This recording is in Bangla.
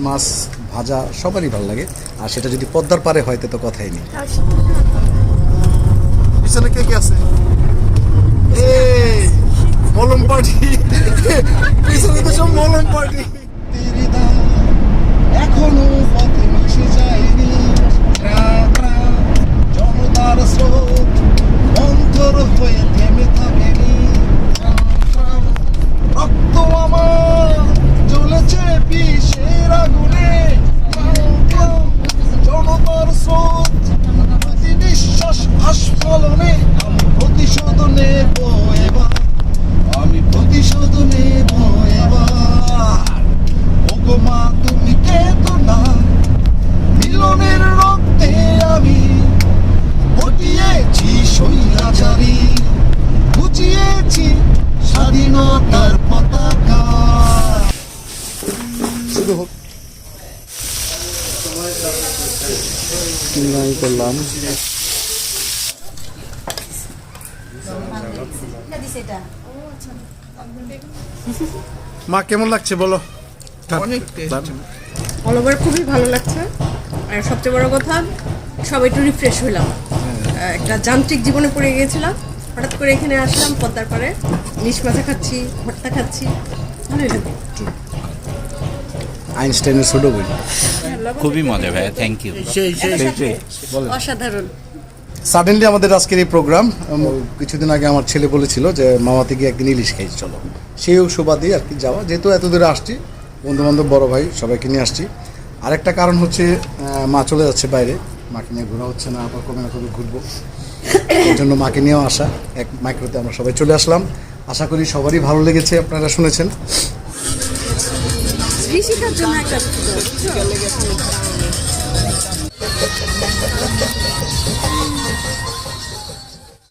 মাছ ভাজা সবারই ভালো লাগে, আর সেটা যদি পদ্মার পারে হয় তো কথাই নেই। পিছনে কে কে আছে? মলম পার্টি, পিছনে তো সব মলম পার্টি। এখনো পথে মিশে যায়নি জনতার স্রোত, অন্তর হয়ে থেমে থাকেনি। রক্ত আমার জ্বলেছে বিষের আগুনে, জনতার স্রোত, প্রতি নিঃশ্বাস আস্ফলনে আমি প্রতিশোধ নেব এবার, আমি প্রতিশোধ নেব এবার। ওগো মা তুমি কেঁদো মিলনের রক্তে আমি ঘটিয়েছি স্বৈরাচারী, বুঝিয়েছি স্বাধীনতার পতাকা। শুধু হোক করলাম। মা কেমন লাগছে বলো? অল ওভার খুবই ভালো লাগছে, আর সবচেয়ে বড় কথা সবাই একটু রিফ্রেশ হইলাম। একটা যান্ত্রিক জীবনে পড়ে গিয়েছিলাম, হঠাৎ করে এখানে আসলাম, পদ্মার পাড়ে ইলিশ মাছা খাচ্ছি, ভর্তা খাচ্ছি, ভালোই লাগে। আইনস্টাইনের ছোট বই, খুবই মজা ভাই, থ্যাংক ইউ। অসাধারণ। সাডেনলি আমাদের আজকের এই প্রোগ্রাম, কিছুদিন আগে আমার ছেলে বলেছিল যে মামাতে গিয়ে একদিন ইলিশ খাই চলো, সেই সুবাদে আর কি যাওয়া, যেহেতু এত দূরে আসছি, বন্ধুবান্ধব বড় ভাই সবাইকে নিয়ে আসছি। আরেকটা কারণ হচ্ছে মা চলে যাচ্ছে বাইরে, মাকে নিয়ে ঘোরা হচ্ছে না, আবার কবে না কবে ঘুরবো, এই জন্য মাকে নিয়েও আসা। এক মাইক্রোতে আমরা সবাই চলে আসলাম, আশা করি সবারই ভালো লেগেছে, আপনারা শুনেছেন। ঋষিকার জন্য একটা